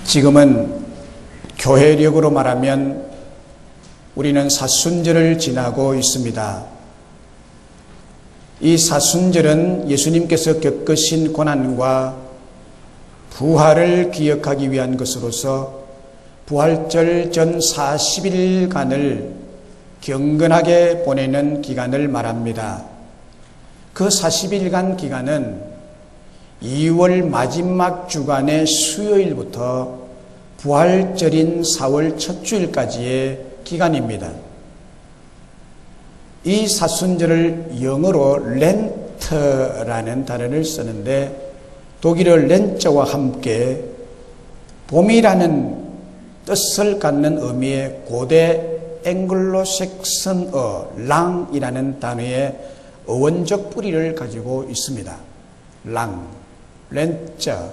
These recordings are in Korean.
지금은 교회력으로 말하면 우리는 사순절을 지나고 있습니다. 이 사순절은 예수님께서 겪으신 고난과 부활을 기억하기 위한 것으로서 부활절 전 40일간을 경건하게 보내는 기간을 말합니다. 그 40일간 기간은 2월 마지막 주간의 수요일부터 부활절인 4월 첫 주일까지의 기간입니다. 이 사순절을 영어로 렌트라는 단어를 쓰는데 독일어 렌자와 함께 봄이라는 뜻을 갖는 의미의 고대 앵글로색선어 랑이라는 단어의 어원적 뿌리를 가지고 있습니다. 랑, 렌자,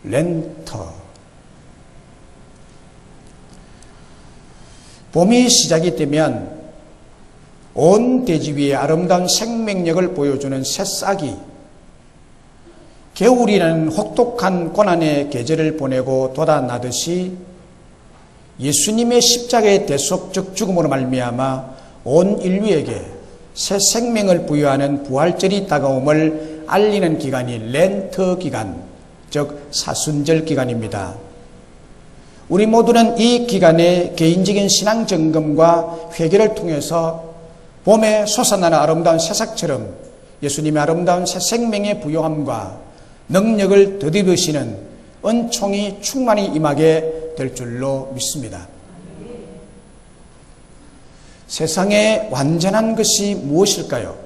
렌터. 봄이 시작이 되면 온 대지 위에 아름다운 생명력을 보여주는 새싹이 겨울이라는 혹독한 고난의 계절을 보내고 돋아나듯이 예수님의 십자가의 대속적 죽음으로 말미암아 온 인류에게 새 생명을 부여하는 부활절이 다가옴을 알리는 기간이 렌트 기간, 즉 사순절 기간입니다. 우리 모두는 이 기간에 개인적인 신앙 점검과 회개를 통해서 봄에 솟아나는 아름다운 새싹처럼 예수님의 아름다운 새 생명의 부요함과 능력을 덧입으시는 은총이 충만히 임하게 될 줄로 믿습니다. 세상에 완전한 것이 무엇일까요?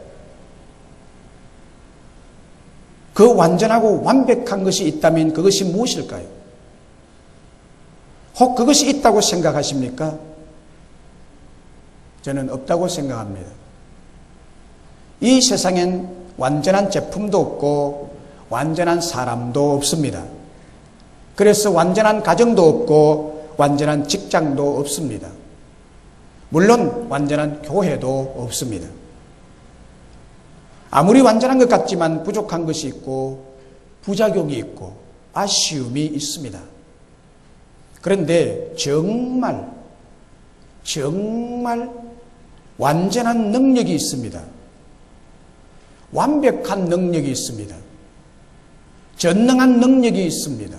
그 완전하고 완벽한 것이 있다면 그것이 무엇일까요? 혹 그것이 있다고 생각하십니까? 저는 없다고 생각합니다. 이 세상엔 완전한 제품도 없고 완전한 사람도 없습니다. 그래서 완전한 가정도 없고 완전한 직장도 없습니다. 물론 완전한 교회도 없습니다. 아무리 완전한 것 같지만 부족한 것이 있고 부작용이 있고 아쉬움이 있습니다. 그런데 정말 완전한 능력이 있습니다. 완벽한 능력이 있습니다. 전능한 능력이 있습니다.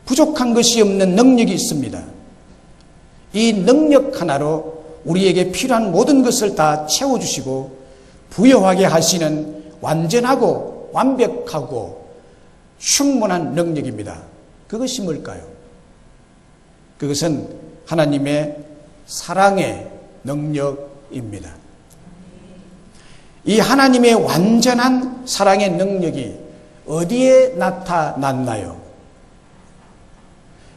부족한 것이 없는 능력이 있습니다. 이 능력 하나로 우리에게 필요한 모든 것을 다 채워주시고 부여하게 하시는 완전하고 완벽하고 충분한 능력입니다. 그것이 뭘까요? 그것은 하나님의 사랑의 능력입니다. 이 하나님의 완전한 사랑의 능력이 어디에 나타났나요?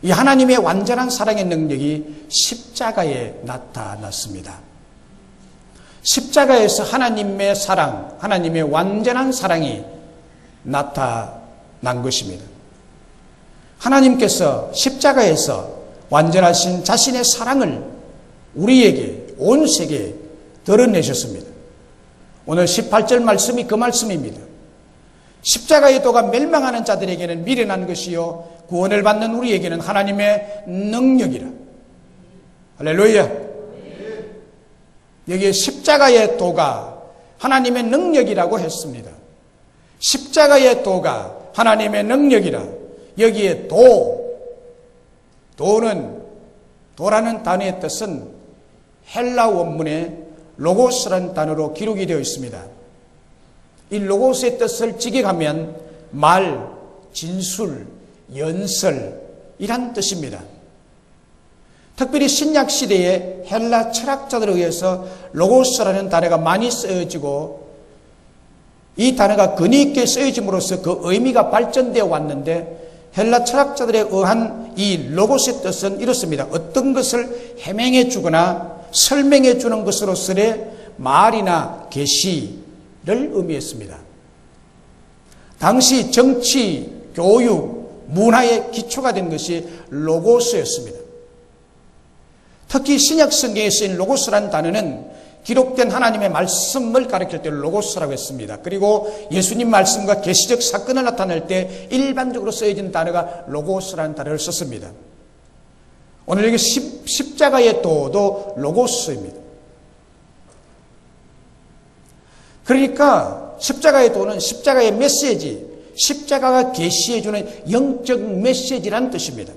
이 하나님의 완전한 사랑의 능력이 십자가에 나타났습니다. 십자가에서 하나님의 사랑, 하나님의 완전한 사랑이 나타난 것입니다. 하나님께서 십자가에서 완전하신 자신의 사랑을 우리에게, 온 세계에 드러내셨습니다. 오늘 18절 말씀이 그 말씀입니다. 십자가의 도가 멸망하는 자들에게는 미련한 것이요 구원을 받는 우리에게는 하나님의 능력이라. 할렐루야. 여기에 십자가의 도가 하나님의 능력이라고 했습니다. 십자가의 도가 하나님의 능력이라. 여기에 도라는 단어의 뜻은 헬라 원문에 로고스라는 단어로 기록이 되어 있습니다. 이 로고스의 뜻을 직역하면 말, 진술, 연설 이란 뜻입니다. 특별히 신약시대에 헬라 철학자들에 의해서 로고스라는 단어가 많이 쓰여지고 이 단어가 근위 있게 쓰여짐으로써 그 의미가 발전되어 왔는데 헬라 철학자들에 의한 이 로고스의 뜻은 이렇습니다. 어떤 것을 해명해 주거나 설명해 주는 것으로서의 말이나 계시를 의미했습니다. 당시 정치, 교육, 문화의 기초가 된 것이 로고스였습니다. 특히 신약 성경에 쓰인 로고스라는 단어는 기록된 하나님의 말씀을 가리킬 때 로고스라고 했습니다. 그리고 예수님 말씀과 계시적 사건을 나타낼 때 일반적으로 쓰여진 단어가 로고스라는 단어를 썼습니다. 오늘 여기 십자가의 도도 로고스입니다. 그러니까 십자가의 도는 십자가의 메시지, 십자가가 계시해주는 영적 메시지라는 뜻입니다.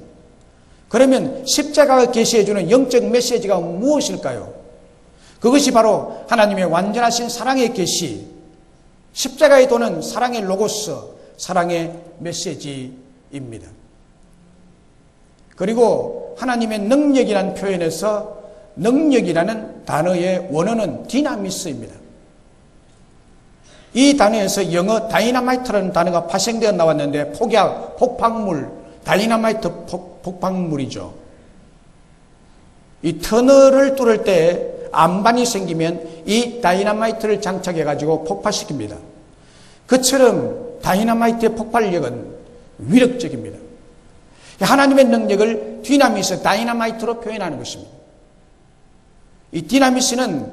그러면 십자가가 계시해주는 영적 메시지가 무엇일까요? 그것이 바로 하나님의 완전하신 사랑의 계시, 십자가의 도는 사랑의 로고스, 사랑의 메시지입니다. 그리고 하나님의 능력이라는 표현에서 능력이라는 단어의 원어는 디나미스입니다. 이 단어에서 영어 다이나마이트라는 단어가 파생되어 나왔는데 폭약, 폭발물, 다이나마이트 폭발물이죠. 이 터널을 뚫을 때 안반이 생기면 이 다이나마이트를 장착해가지고 폭발시킵니다. 그처럼 다이나마이트의 폭발력은 위력적입니다. 하나님의 능력을 디나미스, 다이나마이트로 표현하는 것입니다. 이 디나미스는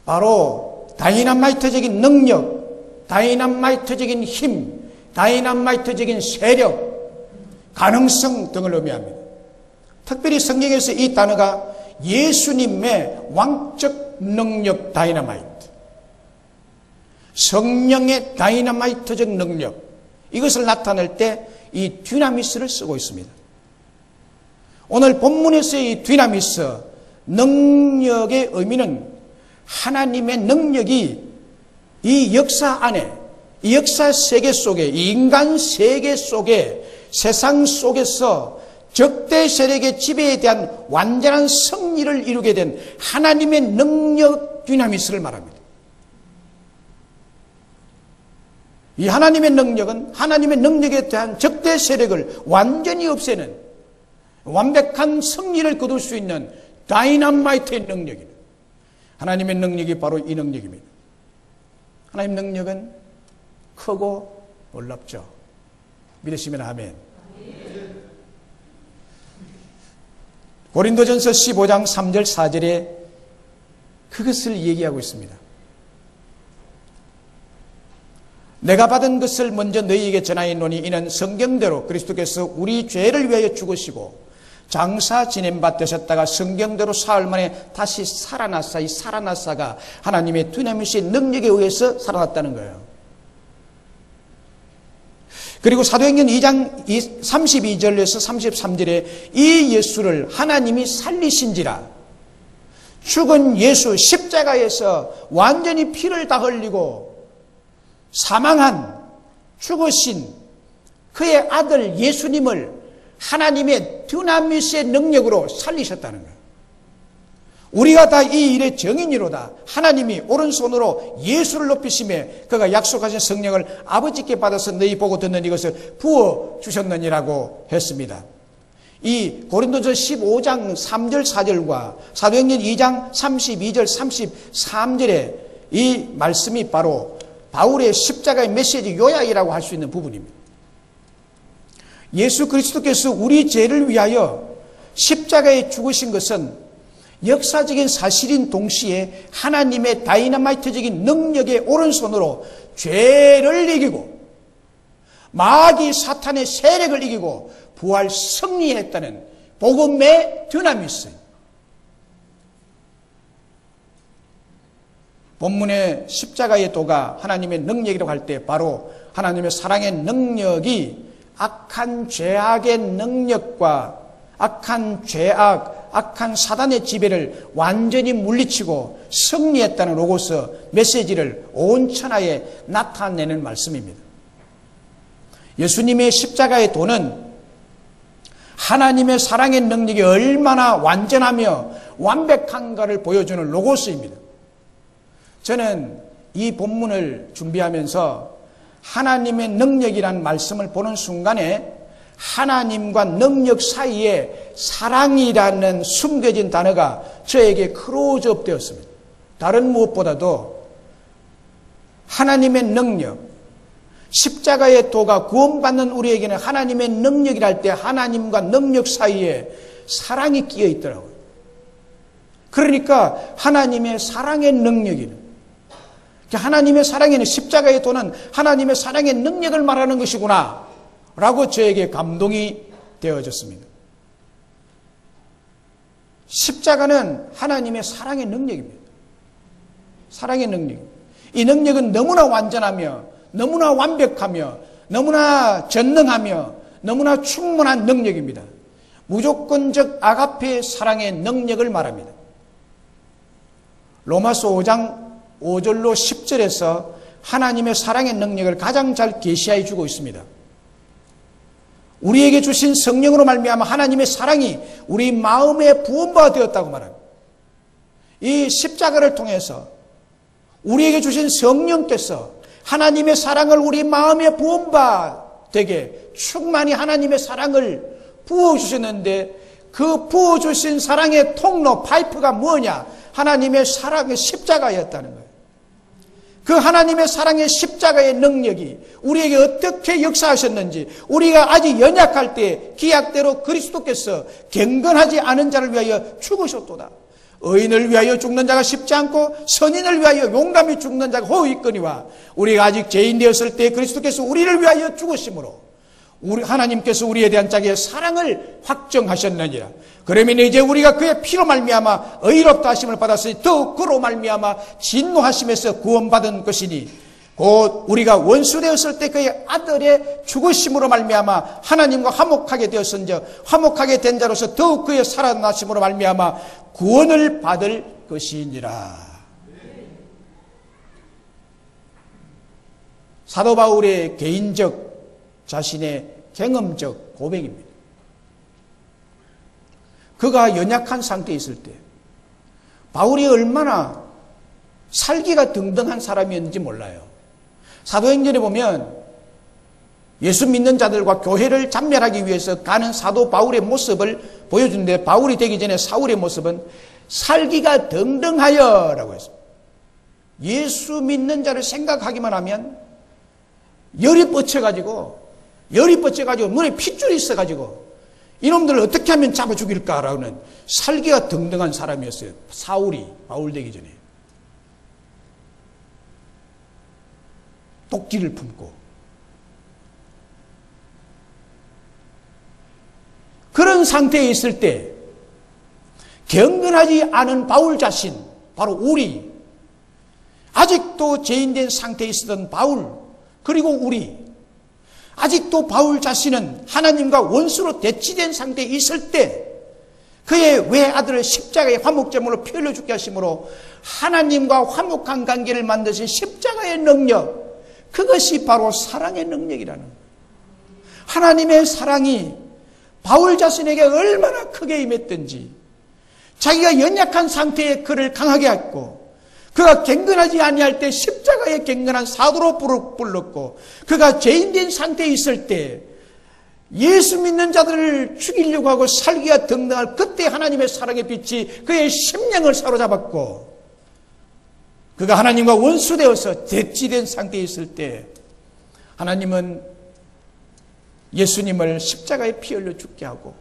바로 다이나마이트적인 능력, 다이나마이트적인 힘, 다이나마이트적인 세력, 가능성 등을 의미합니다. 특별히 성경에서 이 단어가 예수님의 왕적 능력 다이나마이트, 성령의 다이나마이트적 능력, 이것을 나타낼 때 이 디나미스를 쓰고 있습니다. 오늘 본문에서의 이 디나미스, 능력의 의미는 하나님의 능력이 이 역사 안에, 이 역사 세계 속에, 이 인간 세계 속에, 세상 속에서 적대 세력의 지배에 대한 완전한 승리를 이루게 된 하나님의 능력 디나미스를 말합니다. 이 하나님의 능력은 하나님의 능력에 대한 적대 세력을 완전히 없애는 완벽한 승리를 거둘 수 있는 다이나마이트의 능력입니다. 하나님의 능력이 바로 이 능력입니다. 하나님의 능력은 크고 놀랍죠. 믿으시면 아멘. 고린도전서 15장 3절 4절에 그것을 얘기하고 있습니다. 내가 받은 것을 먼저 너희에게 전하였노니 이는 성경대로 그리스도께서 우리 죄를 위하여 죽으시고 장사 지낸 바 되셨다가 성경대로 사흘 만에 다시 살아났사. 이 살아났사가 하나님의 두나미스의 능력에 의해서 살아났다는 거예요. 그리고 사도행전 2장 32절에서 33절에 이 예수를 하나님이 살리신지라, 죽은 예수 십자가에서 완전히 피를 다 흘리고 사망한, 죽으신 그의 아들 예수님을 하나님의 두나미스의 능력으로 살리셨다는 거예요. 우리가 다 이 일의 정인이로다. 하나님이 오른손으로 예수를 높이심에 그가 약속하신 성령을 아버지께 받아서 너희 보고 듣는 이것을 부어주셨느니라고 했습니다. 이 고린도전 15장 3절 4절과 사도행전 2장 32절 33절에 이 말씀이 바로 바울의 십자가의 메시지 요약이라고 할 수 있는 부분입니다. 예수 그리스도께서 우리 죄를 위하여 십자가에 죽으신 것은 역사적인 사실인 동시에 하나님의 다이나마이트적인 능력의 오른손으로 죄를 이기고 마귀 사탄의 세력을 이기고 부활 승리했다는 복음의 디나미스. 본문의 십자가의 도가 하나님의 능력이라고 할 때 바로 하나님의 사랑의 능력이 악한 죄악의 능력과 악한 죄악, 악한 사단의 지배를 완전히 물리치고 승리했다는 로고스 메시지를 온 천하에 나타내는 말씀입니다. 예수님의 십자가의 도는 하나님의 사랑의 능력이 얼마나 완전하며 완벽한가를 보여주는 로고스입니다. 저는 이 본문을 준비하면서 하나님의 능력이라는 말씀을 보는 순간에 하나님과 능력 사이에 사랑이라는 숨겨진 단어가 저에게 클로즈업 되었습니다. 다른 무엇보다도 하나님의 능력, 십자가의 도가 구원받는 우리에게는 하나님의 능력이라 할 때 하나님과 능력 사이에 사랑이 끼어 있더라고요. 그러니까 하나님의 사랑의 능력이는, 하나님의 사랑에는, 십자가의 도는 하나님의 사랑의 능력을 말하는 것이구나 라고 저에게 감동이 되어졌습니다. 십자가는 하나님의 사랑의 능력입니다. 사랑의 능력. 이 능력은 너무나 완전하며 너무나 완벽하며 너무나 전능하며 너무나 충분한 능력입니다. 무조건적 아가페의 사랑의 능력을 말합니다. 로마서 5장 5절로 10절에서 하나님의 사랑의 능력을 가장 잘 계시해 주고 있습니다. 우리에게 주신 성령으로 말미암아 하나님의 사랑이 우리 마음에 부음바 되었다고 말합니다. 이 십자가를 통해서 우리에게 주신 성령께서 하나님의 사랑을 우리 마음에 부음바 되게 충만히 하나님의 사랑을 부어주셨는데, 그 부어주신 사랑의 통로, 파이프가 뭐냐? 하나님의 사랑의 십자가였다는 거예요. 그 하나님의 사랑의 십자가의 능력이 우리에게 어떻게 역사하셨는지, 우리가 아직 연약할 때 기약대로 그리스도께서 경건하지 않은 자를 위하여 죽으셨도다. 의인을 위하여 죽는 자가 쉽지 않고 선인을 위하여 용감히 죽는 자가 호히 있거니와, 우리가 아직 죄인 되었을 때 그리스도께서 우리를 위하여 죽으심으로 우리 하나님께서 우리에 대한 자기의 사랑을 확정하셨느니라. 그러면 이제 우리가 그의 피로 말미암아 의롭다 하심을 받았으니 더욱 그로 말미암아 진노하심에서 구원받은 것이니, 곧 우리가 원수 되었을 때 그의 아들의 죽으심으로 말미암아 하나님과 화목하게 되었은즉 화목하게 된 자로서 더욱 그의 살아나심으로 말미암아 구원을 받을 것이니라. 사도 바울의 개인적 자신의 경험적 고백입니다. 그가 연약한 상태에 있을 때 바울이 얼마나 살기가 등등한 사람이었는지 몰라요. 사도행전에 보면 예수 믿는 자들과 교회를 잔멸하기 위해서 가는 사도 바울의 모습을 보여주는데, 바울이 되기 전에 사울의 모습은 살기가 등등하여라고 했습니다. 예수 믿는 자를 생각하기만 하면 열이 뻗쳐가지고 눈에 핏줄이 있어가지고 이놈들을 어떻게 하면 잡아 죽일까라는 살기가 등등한 사람이었어요. 사울이 바울 되기 전에. 독기를 품고. 그런 상태에 있을 때 경건하지 않은 바울 자신, 바로 우리, 아직도 죄인된 상태에 있었던 바울, 그리고 우리, 아직도 바울 자신은 하나님과 원수로 대치된 상태에 있을 때 그의 외아들을 십자가의 화목제물로 피 흘려 죽게 하심으로 하나님과 화목한 관계를 만드신 십자가의 능력, 그것이 바로 사랑의 능력이라는 거예요. 하나님의 사랑이 바울 자신에게 얼마나 크게 임했든지, 자기가 연약한 상태에 그를 강하게 했고, 그가 경건하지 아니할 때 십자가의 경건한 사도로 불렀고, 그가 죄인된 상태에 있을 때 예수 믿는 자들을 죽이려고 하고 살기가 등등할 그때 하나님의 사랑의 빛이 그의 심령을 사로잡았고, 그가 하나님과 원수되어서 대치된 상태에 있을 때 하나님은 예수님을 십자가에 피 흘려 죽게 하고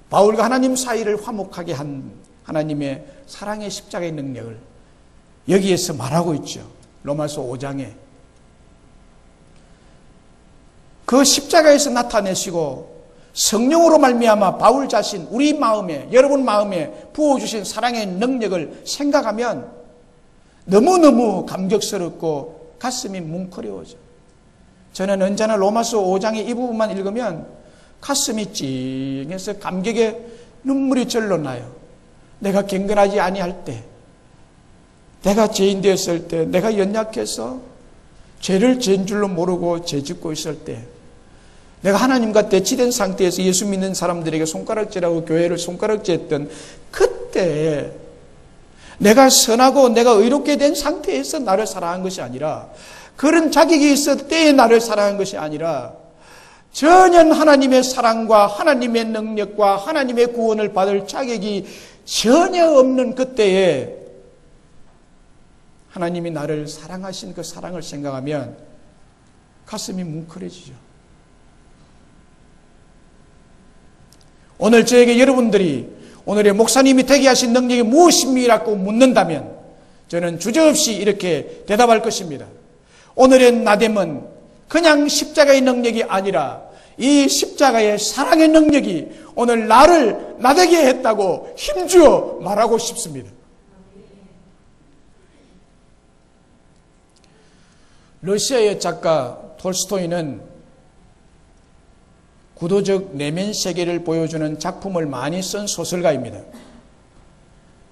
바울과 하나님 사이를 화목하게 한 하나님의 사랑의 십자가의 능력을 여기에서 말하고 있죠. 로마서 5장에. 그 십자가에서 나타내시고 성령으로 말미암아 바울 자신, 우리 마음에, 여러분 마음에 부어주신 사랑의 능력을 생각하면 너무너무 감격스럽고 가슴이 뭉클해오죠. 저는 언제나 로마서 5장의 이 부분만 읽으면 가슴이 찡해서 감격에 눈물이 절로 나요. 내가 경건하지 아니할 때, 내가 죄인 되었을 때, 내가 연약해서 죄를 죄인 줄로 모르고 죄 짓고 있을 때, 내가 하나님과 대치된 상태에서 예수 믿는 사람들에게 손가락질하고 교회를 손가락질했던 그때 내가 선하고 내가 의롭게 된 상태에서 나를 사랑한 것이 아니라, 그런 자격이 있을 때에 나를 사랑한 것이 아니라 전혀 하나님의 사랑과 하나님의 능력과 하나님의 구원을 받을 자격이 전혀 없는 그때에 하나님이 나를 사랑하신 그 사랑을 생각하면 가슴이 뭉클해지죠. 오늘 저에게 여러분들이 오늘의 목사님이 되게 하신 능력이 무엇입니라고 묻는다면 저는 주저없이 이렇게 대답할 것입니다. 오늘의 나됨은 그냥 십자가의 능력이 아니라 이 십자가의 사랑의 능력이 오늘 나를 나되게 했다고 힘주어 말하고 싶습니다. 러시아의 작가 톨스토이는 구도적 내면 세계를 보여주는 작품을 많이 쓴 소설가입니다.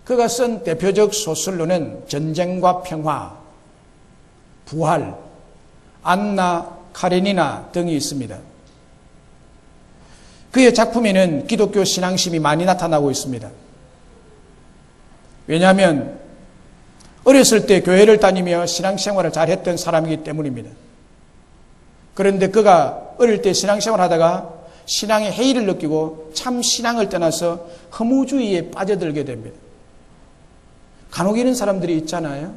그가 쓴 대표적 소설로는 전쟁과 평화, 부활, 안나 카레니나 등이 있습니다. 그의 작품에는 기독교 신앙심이 많이 나타나고 있습니다. 왜냐하면 어렸을 때 교회를 다니며 신앙생활을 잘했던 사람이기 때문입니다. 그런데 그가 어릴 때 신앙생활을 하다가 신앙의 해이를 느끼고 참 신앙을 떠나서 허무주의에 빠져들게 됩니다. 간혹 이런 사람들이 있잖아요.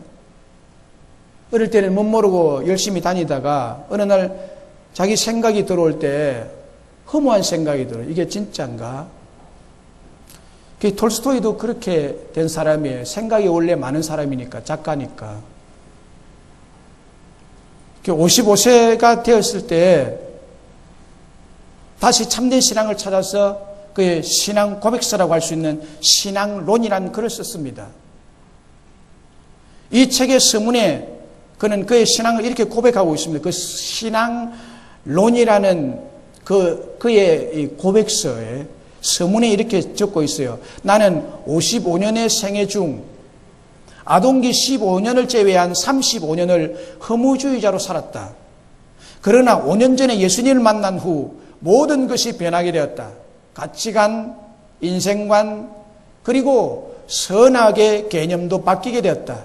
어릴 때는 못 모르고 열심히 다니다가 어느 날 자기 생각이 들어올 때 허무한 생각이 들어요. 이게 진짜인가? 톨스토이도 그렇게 된 사람이에요. 생각이 원래 많은 사람이니까, 작가니까. 55세가 되었을 때 다시 참된 신앙을 찾아서 그의 신앙 고백서라고 할 수 있는 신앙론이라는 글을 썼습니다. 이 책의 서문에 그는 그의 신앙을 이렇게 고백하고 있습니다. 그 신앙론이라는 그의 이 고백서에 서문에 이렇게 적고 있어요. 나는 55년의 생애 중 아동기 15년을 제외한 35년을 허무주의자로 살았다. 그러나 5년 전에 예수님을 만난 후 모든 것이 변하게 되었다. 가치관, 인생관, 그리고 선악의 개념도 바뀌게 되었다.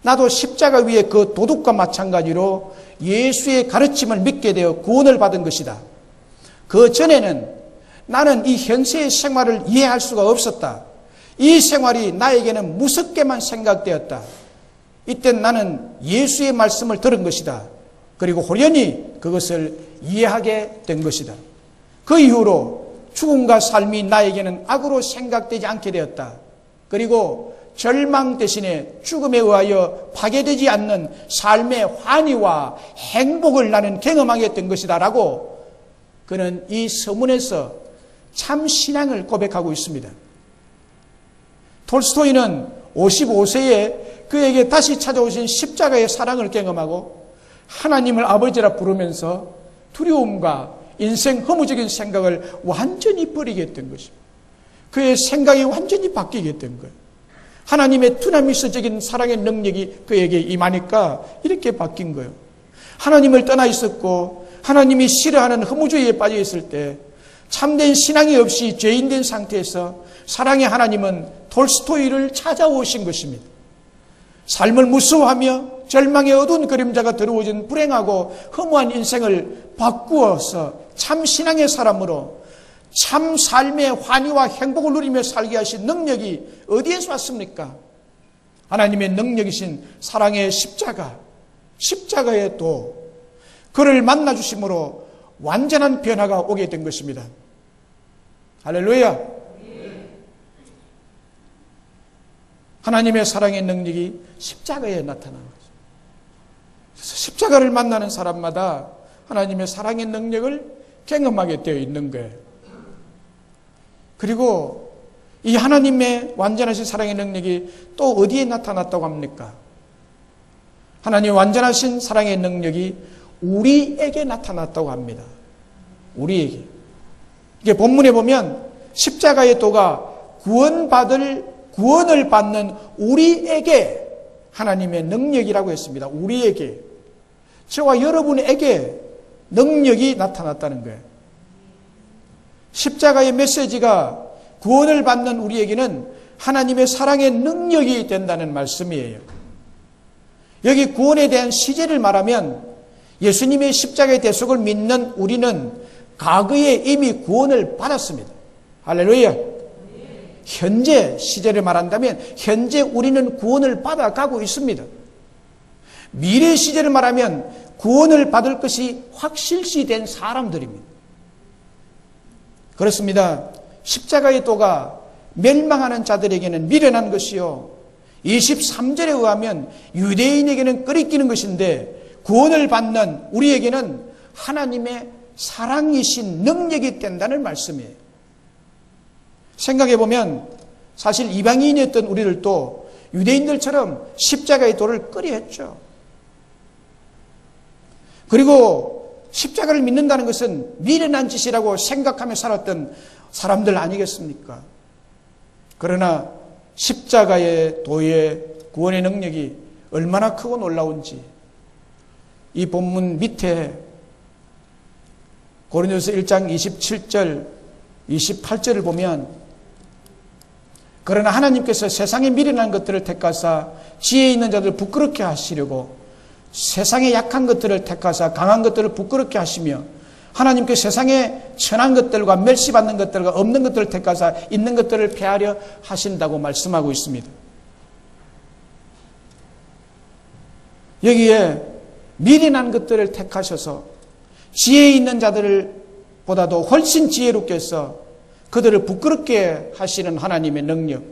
나도 십자가 위에 그 도둑과 마찬가지로 예수의 가르침을 믿게 되어 구원을 받은 것이다. 그 전에는 나는 이 현세의 생활을 이해할 수가 없었다. 이 생활이 나에게는 무섭게만 생각되었다. 이때 나는 예수의 말씀을 들은 것이다. 그리고 호련히 그것을 이해하게 된 것이다. 그 이후로 죽음과 삶이 나에게는 악으로 생각되지 않게 되었다. 그리고 절망 대신에 죽음에 의하여 파괴되지 않는 삶의 환희와 행복을 나는 경험하게 된 것이다 라고 그는 이 서문에서 참 신앙을 고백하고 있습니다. 톨스토이는 55세에 그에게 다시 찾아오신 십자가의 사랑을 경험하고 하나님을 아버지라 부르면서 두려움과 인생 허무적인 생각을 완전히 버리게 된 것입니다. 그의 생각이 완전히 바뀌게 된 거예요. 하나님의 두나미스적인 사랑의 능력이 그에게 임하니까 이렇게 바뀐 거예요. 하나님을 떠나 있었고 하나님이 싫어하는 허무주의에 빠져 있을 때 참된 신앙이 없이 죄인된 상태에서 사랑의 하나님은 톨스토이를 찾아오신 것입니다. 삶을 무서워하며 절망의 어두운 그림자가 들어오진 불행하고 허무한 인생을 바꾸어서 참 신앙의 사람으로 참 삶의 환희와 행복을 누리며 살게 하신 능력이 어디에서 왔습니까? 하나님의 능력이신 사랑의 십자가의 도, 그를 만나주심으로 완전한 변화가 오게 된 것입니다. 할렐루야! 하나님의 사랑의 능력이 십자가에 나타나는 거죠. 그래서 십자가를 만나는 사람마다 하나님의 사랑의 능력을 경험하게 되어 있는 거예요. 그리고 이 하나님의 완전하신 사랑의 능력이 또 어디에 나타났다고 합니까? 하나님의 완전하신 사랑의 능력이 우리에게 나타났다고 합니다. 우리에게. 이게 본문에 보면 십자가의 도가 구원을 받는 우리에게 하나님의 능력이라고 했습니다. 우리에게. 저와 여러분에게 능력이 나타났다는 거예요. 십자가의 메시지가 구원을 받는 우리에게는 하나님의 사랑의 능력이 된다는 말씀이에요. 여기 구원에 대한 시제를 말하면 예수님의 십자가의 대속을 믿는 우리는 과거에 이미 구원을 받았습니다. 할렐루야. 현재 시제를 말한다면 현재 우리는 구원을 받아가고 있습니다. 미래 시제를 말하면 구원을 받을 것이 확실시된 사람들입니다. 그렇습니다. 십자가의 도가 멸망하는 자들에게는 미련한 것이요 23절에 의하면 유대인에게는 끄리끼는 것인데 구원을 받는 우리에게는 하나님의 사랑이신 능력이 된다는 말씀이에요. 생각해보면 사실 이방인이었던 우리들도 유대인들처럼 십자가의 도를 끄려했죠. 그리고 십자가를 믿는다는 것은 미련한 짓이라고 생각하며 살았던 사람들 아니겠습니까? 그러나 십자가의 도의 구원의 능력이 얼마나 크고 놀라운지 이 본문 밑에 고린도서 1장 27절 28절을 보면 그러나 하나님께서 세상에 미련한 것들을 택하사 지혜 있는 자들을 부끄럽게 하시려고 세상에 약한 것들을 택하사 강한 것들을 부끄럽게 하시며 하나님께 세상에 천한 것들과 멸시받는 것들과 없는 것들을 택하사 있는 것들을 폐하려 하신다고 말씀하고 있습니다. 여기에 미련한 것들을 택하셔서 지혜 있는 자들보다도 훨씬 지혜롭게 해서 그들을 부끄럽게 하시는 하나님의 능력,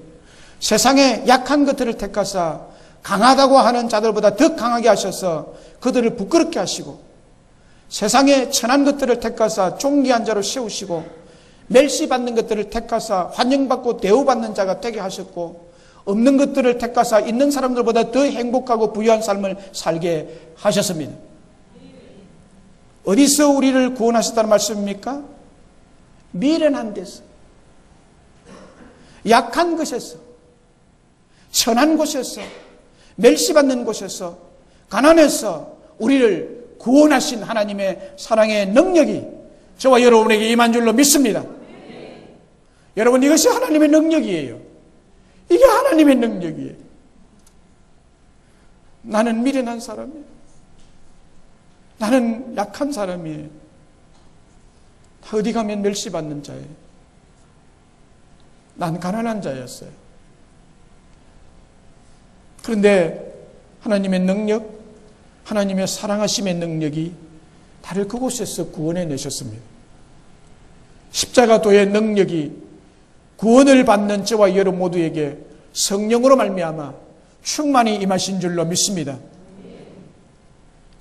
세상에 약한 것들을 택하사 강하다고 하는 자들보다 더 강하게 하셔서 그들을 부끄럽게 하시고 세상에 천한 것들을 택하사 존귀한 자로 세우시고 멸시받는 것들을 택하사 환영받고 대우받는 자가 되게 하셨고 없는 것들을 택하사 있는 사람들보다 더 행복하고 부유한 삶을 살게 하셨습니다. 어디서 우리를 구원하셨다는 말씀입니까? 미련한 데서, 약한 곳에서, 천한 곳에서, 멸시받는 곳에서, 가난해서 우리를 구원하신 하나님의 사랑의 능력이 저와 여러분에게 임한 줄로 믿습니다. 여러분, 이것이 하나님의 능력이에요. 이게 하나님의 능력이에요. 나는 미련한 사람이에요. 나는 약한 사람이에요. 어디 가면 멸시받는 자예요. 난 가난한 자였어요. 그런데 하나님의 능력, 하나님의 사랑하심의 능력이 나를 그곳에서 구원해 내셨습니다. 십자가도의 능력이 구원을 받는 저와 여러분 모두에게 성령으로 말미암아 충만히 임하신 줄로 믿습니다.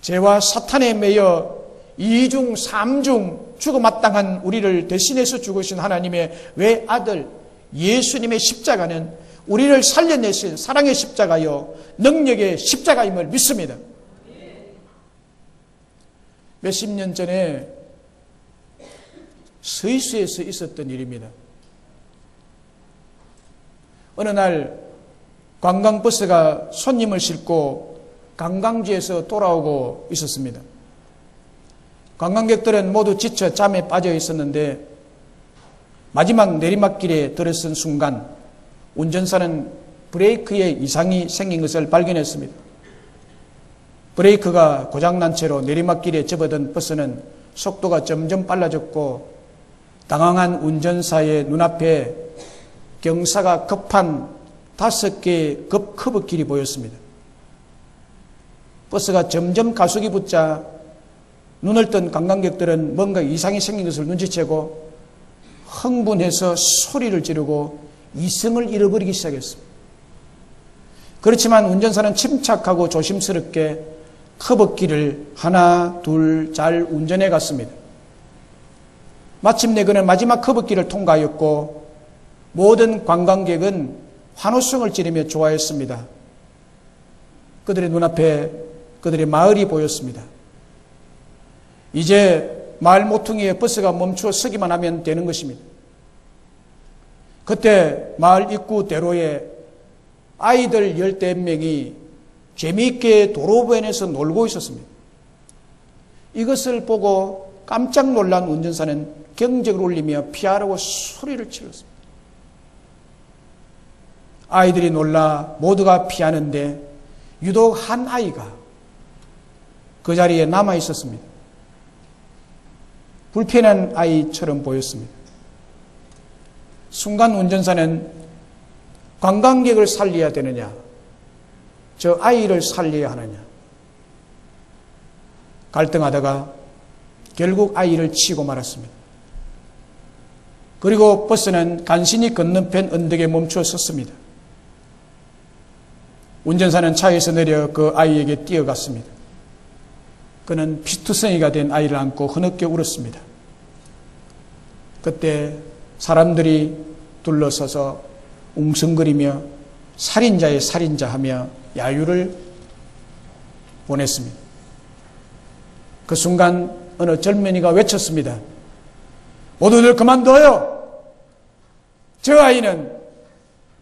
죄와 사탄에 매여 이중 삼중 죽어마땅한 우리를 대신해서 죽으신 하나님의 외아들 예수님의 십자가는 우리를 살려내신 사랑의 십자가요 능력의 십자가임을 믿습니다. 몇십 년 전에 스위스에서 있었던 일입니다. 어느 날 관광버스가 손님을 싣고 관광지에서 돌아오고 있었습니다. 관광객들은 모두 지쳐 잠에 빠져 있었는데 마지막 내리막길에 들어선 순간 운전사는 브레이크에 이상이 생긴 것을 발견했습니다. 브레이크가 고장난 채로 내리막길에 접어든 버스는 속도가 점점 빨라졌고 당황한 운전사의 눈앞에 경사가 급한 5개의 급커브길이 보였습니다. 버스가 점점 가속이 붙자 눈을 뜬 관광객들은 뭔가 이상이 생긴 것을 눈치채고 흥분해서 소리를 지르고 이성을 잃어버리기 시작했습니다. 그렇지만 운전사는 침착하고 조심스럽게 커브길을 하나 둘 잘 운전해 갔습니다. 마침내 그는 마지막 커브길을 통과하였고 모든 관광객은 환호성을 지르며 좋아했습니다. 그들의 눈앞에 그들의 마을이 보였습니다. 이제 마을 모퉁이에 버스가 멈추어 서기만 하면 되는 것입니다. 그때 마을 입구 대로에 아이들 10명이 재미있게 도로변에서 놀고 있었습니다. 이것을 보고 깜짝 놀란 운전사는 경적을 울리며 피하라고 소리를 질렀습니다. 아이들이 놀라 모두가 피하는데 유독 한 아이가 그 자리에 남아 있었습니다. 불편한 아이처럼 보였습니다. 순간 운전사는 관광객을 살려야 되느냐, 저 아이를 살려야 하느냐 갈등하다가 결국 아이를 치고 말았습니다. 그리고 버스는 간신히 건너편 언덕에 멈추어 섰습니다. 운전사는 차에서 내려 그 아이에게 뛰어갔습니다. 그는 피투성이가 된 아이를 안고 흐느껴 울었습니다. 그때 사람들이 둘러서서 웅성거리며 살인자의 살인자하며 야유를 보냈습니다. 그 순간 어느 젊은이가 외쳤습니다. 모두들 그만둬요. 저 아이는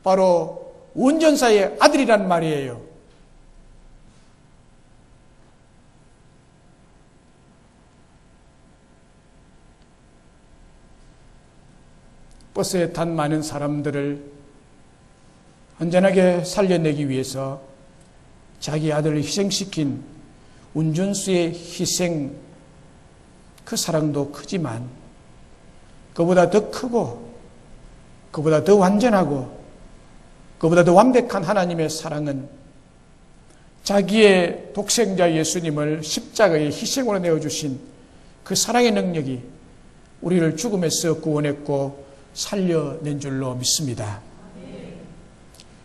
바로 운전사의 아들이란 말이에요. 버스에 탄 많은 사람들을 안전하게 살려내기 위해서 자기 아들을 희생시킨 운전수의 희생, 그 사랑도 크지만 그보다 더 크고 그보다 더 완전하고 그보다 더 완벽한 하나님의 사랑은 자기의 독생자 예수님을 십자가의 희생으로 내어주신 그 사랑의 능력이 우리를 죽음에서 구원했고 살려낸 줄로 믿습니다.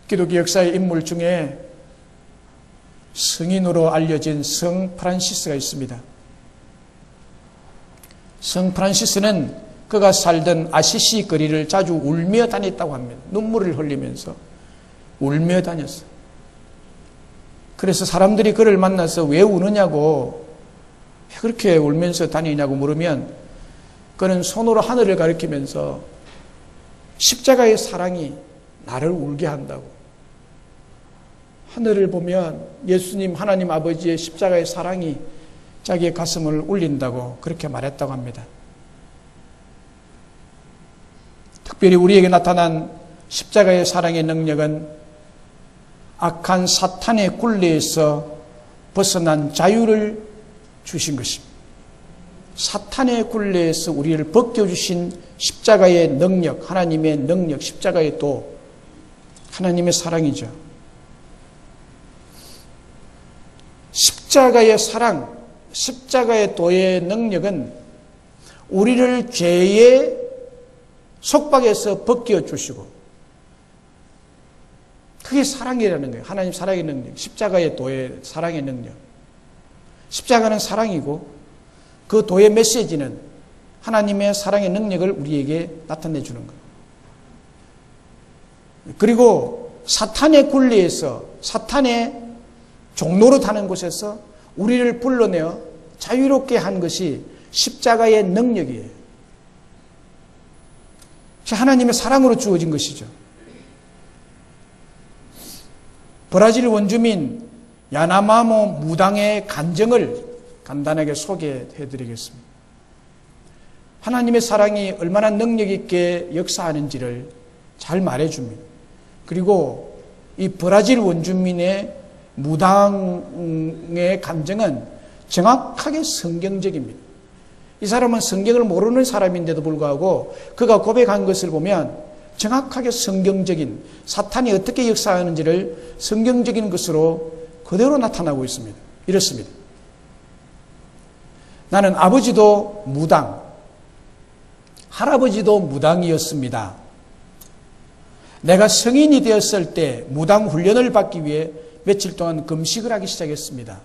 기독교 역사의 인물 중에 성인으로 알려진 성 프란시스가 있습니다. 성 프란시스는 그가 살던 아시시 거리를 자주 울며 다녔다고 합니다. 눈물을 흘리면서 울며 다녔어요. 그래서 사람들이 그를 만나서 왜 우느냐고, 왜 그렇게 울면서 다니냐고 물으면 그는 손으로 하늘을 가리키면서 십자가의 사랑이 나를 울게 한다고. 하늘을 보면 예수님 하나님 아버지의 십자가의 사랑이 자기의 가슴을 울린다고 그렇게 말했다고 합니다. 특별히 우리에게 나타난 십자가의 사랑의 능력은 악한 사탄의 굴레에서 벗어난 자유를 주신 것입니다. 사탄의 굴레에서 우리를 벗겨주신 십자가의 능력, 하나님의 능력, 십자가의 도, 하나님의 사랑이죠. 십자가의 사랑, 십자가의 도의 능력은 우리를 죄의 속박에서 벗겨주시고, 그게 사랑이라는 거예요. 하나님 사랑의 능력, 십자가의 도의 사랑의 능력. 십자가는 사랑이고 그 도의 메시지는 하나님의 사랑의 능력을 우리에게 나타내 주는 거예요. 그리고 사탄의 굴레에서, 사탄의 종로로 타는 곳에서 우리를 불러내어 자유롭게 한 것이 십자가의 능력이에요. 하나님의 사랑으로 주어진 것이죠. 브라질 원주민 야나마모 무당의 간증을 간단하게 소개해 드리겠습니다. 하나님의 사랑이 얼마나 능력 있게 역사하는지를 잘 말해 줍니다. 그리고 이 브라질 원주민의 무당의 간증은 정확하게 성경적입니다. 이 사람은 성경을 모르는 사람인데도 불구하고 그가 고백한 것을 보면 정확하게 성경적인, 사탄이 어떻게 역사하는지를 성경적인 것으로 그대로 나타나고 있습니다. 이렇습니다. 나는 아버지도 무당, 할아버지도 무당이었습니다. 내가 성인이 되었을 때 무당 훈련을 받기 위해 며칠 동안 금식을 하기 시작했습니다.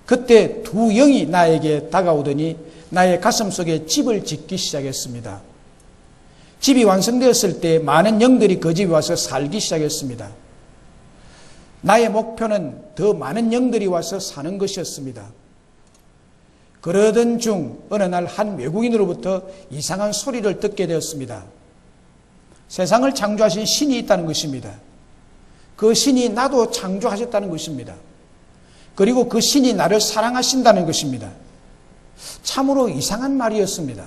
그때 두 영이 나에게 다가오더니 나의 가슴 속에 집을 짓기 시작했습니다. 집이 완성되었을 때 많은 영들이 그 집에 와서 살기 시작했습니다. 나의 목표는 더 많은 영들이 와서 사는 것이었습니다. 그러던 중 어느 날 한 외국인으로부터 이상한 소리를 듣게 되었습니다. 세상을 창조하신 신이 있다는 것입니다. 그 신이 나도 창조하셨다는 것입니다. 그리고 그 신이 나를 사랑하신다는 것입니다. 참으로 이상한 말이었습니다.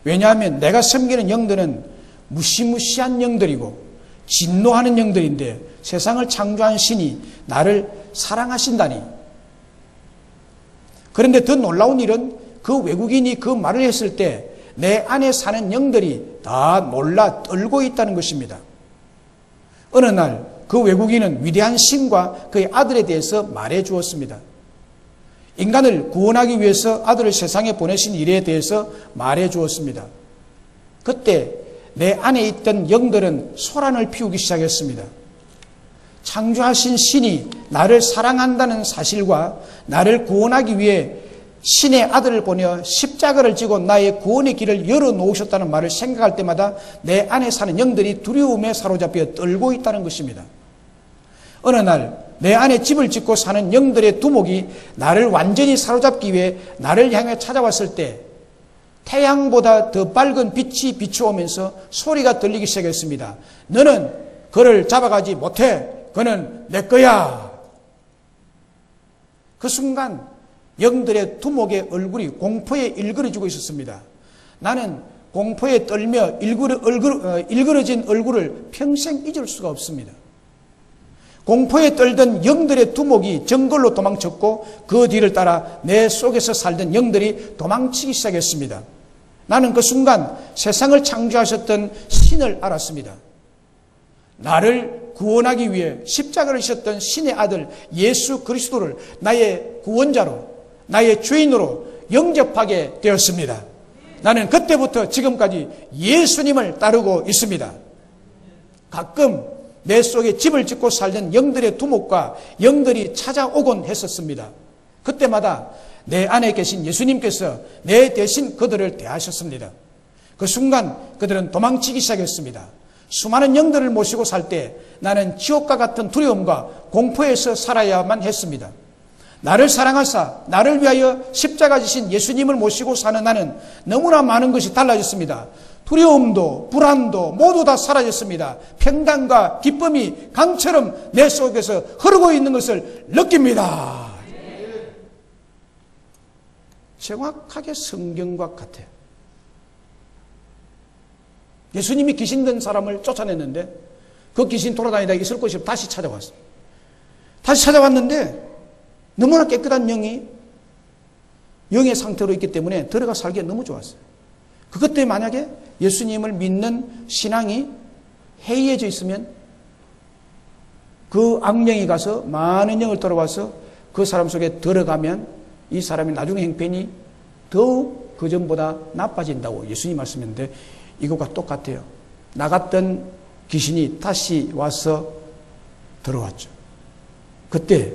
왜냐하면 내가 섬기는 영들은 무시무시한 영들이고 진노하는 영들인데 세상을 창조한 신이 나를 사랑하신다니. 그런데 더 놀라운 일은 그 외국인이 그 말을 했을 때 내 안에 사는 영들이 다 놀라 떨고 있다는 것입니다. 어느 날 그 외국인은 위대한 신과 그의 아들에 대해서 말해 주었습니다. 인간을 구원하기 위해서 아들을 세상에 보내신 일에 대해서 말해 주었습니다. 그때 내 안에 있던 영들은 소란을 피우기 시작했습니다. 창조하신 신이 나를 사랑한다는 사실과 나를 구원하기 위해 신의 아들을 보내 십자가를 지고 나의 구원의 길을 열어놓으셨다는 말을 생각할 때마다 내 안에 사는 영들이 두려움에 사로잡혀 떨고 있다는 것입니다. 어느 날 내 안에 집을 짓고 사는 영들의 두목이 나를 완전히 사로잡기 위해 나를 향해 찾아왔을 때 태양보다 더 밝은 빛이 비추오면서 소리가 들리기 시작했습니다. 너는 그를 잡아가지 못해. 그는 내 거야. 그 순간 영들의 두목의 얼굴이 공포에 일그러지고 있었습니다. 나는 공포에 떨며 일그러진 얼굴을 평생 잊을 수가 없습니다. 공포에 떨던 영들의 두목이 정글로 도망쳤고 그 뒤를 따라 내 속에서 살던 영들이 도망치기 시작했습니다. 나는 그 순간 세상을 창조하셨던 신을 알았습니다. 나를 구원하기 위해 십자가를 지셨던 신의 아들 예수 그리스도를 나의 구원자로, 나의 주인으로 영접하게 되었습니다. 나는 그때부터 지금까지 예수님을 따르고 있습니다. 가끔 내 속에 집을 짓고 살던 영들의 두목과 영들이 찾아오곤 했었습니다. 그때마다 내 안에 계신 예수님께서 내 대신 그들을 대하셨습니다. 그 순간 그들은 도망치기 시작했습니다. 수많은 영들을 모시고 살 때 나는 지옥과 같은 두려움과 공포에서 살아야만 했습니다. 나를 사랑하사 나를 위하여 십자가 지신 예수님을 모시고 사는 나는 너무나 많은 것이 달라졌습니다. 두려움도 불안도 모두 다 사라졌습니다. 평강과 기쁨이 강처럼 내 속에서 흐르고 있는 것을 느낍니다. 정확하게 성경과 같아요. 예수님이 귀신 든 사람을 쫓아냈는데 그 귀신 돌아다니다 있을 곳이 다시 찾아왔어요. 다시 찾아왔는데 너무나 깨끗한 영의 상태로 있기 때문에 들어가 살기에 너무 좋았어요. 그것 때문에 만약에 예수님을 믿는 신앙이 해이해져 있으면 그 악령이 가서 많은 영을 돌아와서 그 사람 속에 들어가면 이 사람의 나중에 형편이 더욱 그전보다 나빠진다고 예수님 말씀했는데 이것과 똑같아요. 나갔던 귀신이 다시 와서 들어왔죠. 그때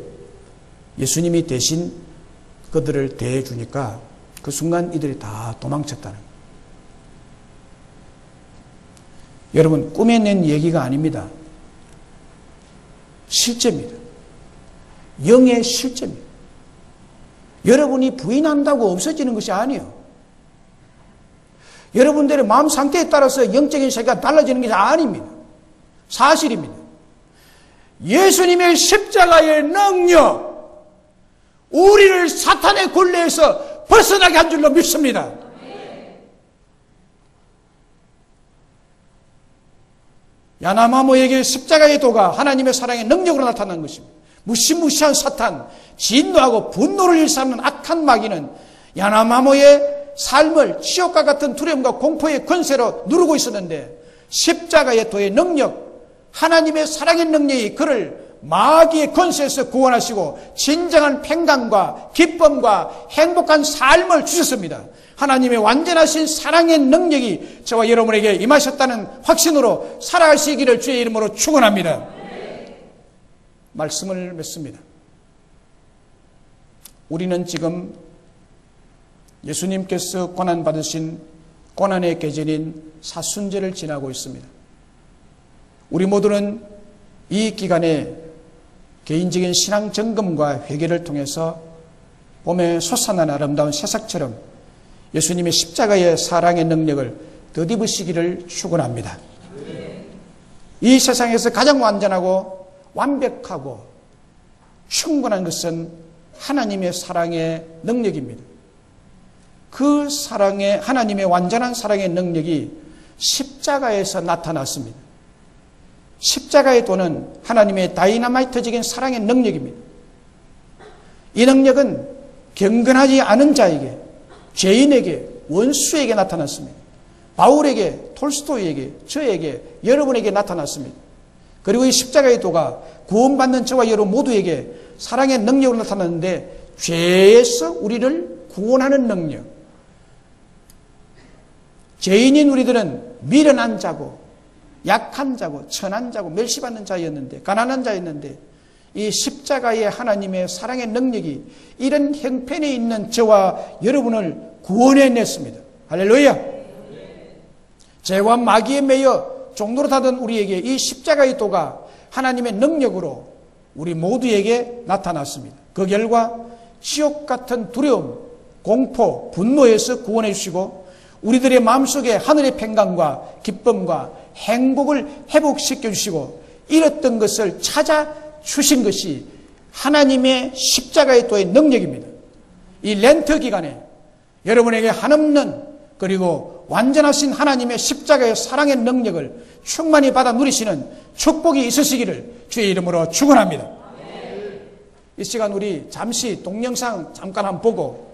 예수님이 대신 그들을 대해주니까 그 순간 이들이 다 도망쳤다는 거예요. 여러분, 꾸며낸 얘기가 아닙니다. 실제입니다. 영의 실제입니다. 여러분이 부인한다고 없어지는 것이 아니에요. 여러분들의 마음 상태에 따라서 영적인 세계가 달라지는 것이 아닙니다. 사실입니다. 예수님의 십자가의 능력, 우리를 사탄의 굴레에서 벗어나게 한 줄로 믿습니다. 야나마모에게 십자가의 도가 하나님의 사랑의 능력으로 나타난 것입니다. 무시무시한 사탄, 진노하고 분노를 일삼는 악한 마귀는 야나마모의 삶을 지옥과 같은 두려움과 공포의 권세로 누르고 있었는데 십자가의 도의 능력, 하나님의 사랑의 능력이 그를 마귀의 권세에서 구원하시고 진정한 평강과 기쁨과 행복한 삶을 주셨습니다. 하나님의 완전하신 사랑의 능력이 저와 여러분에게 임하셨다는 확신으로 살아가시기를 주의 이름으로 축원합니다. 말씀을 맺습니다. 우리는 지금 예수님께서 고난받으신 고난의 계절인 사순절을 지나고 있습니다. 우리 모두는 이 기간에 개인적인 신앙 점검과 회개를 통해서 봄에 솟아나는 아름다운 새싹처럼 예수님의 십자가의 사랑의 능력을 덧입으시기를 축원합니다. 이 세상에서 가장 완전하고 완벽하고 충분한 것은 하나님의 사랑의 능력입니다. 그 사랑의, 하나님의 완전한 사랑의 능력이 십자가에서 나타났습니다. 십자가의 도는 하나님의 다이나마이트적인 사랑의 능력입니다. 이 능력은 경건하지 않은 자에게, 죄인에게, 원수에게 나타났습니다. 바울에게, 톨스토이에게, 저에게, 여러분에게 나타났습니다. 그리고 이 십자가의 도가 구원받는 저와 여러분 모두에게 사랑의 능력으로 나타났는데 죄에서 우리를 구원하는 능력, 죄인인 우리들은 미련한 자고 약한 자고 천한 자고 멸시받는 자였는데, 가난한 자였는데, 이 십자가의 하나님의 사랑의 능력이 이런 형편에 있는 저와 여러분을 구원해냈습니다. 할렐루야. 죄와 마귀에 매여 종로로 타던 우리에게 이 십자가의 도가 하나님의 능력으로 우리 모두에게 나타났습니다. 그 결과 지옥 같은 두려움, 공포, 분노에서 구원해 주시고 우리들의 마음속에 하늘의 평강과 기쁨과 행복을 회복시켜 주시고 잃었던 것을 찾아 주신 것이 하나님의 십자가의 도의 능력입니다. 이 렌트 기간에 여러분에게 한없는 그리고 완전하신 하나님의 십자가의 사랑의 능력을 충만히 받아 누리시는 축복이 있으시기를 주의 이름으로 축원합니다. 이 시간 우리 잠시 동영상 잠깐 한번 보고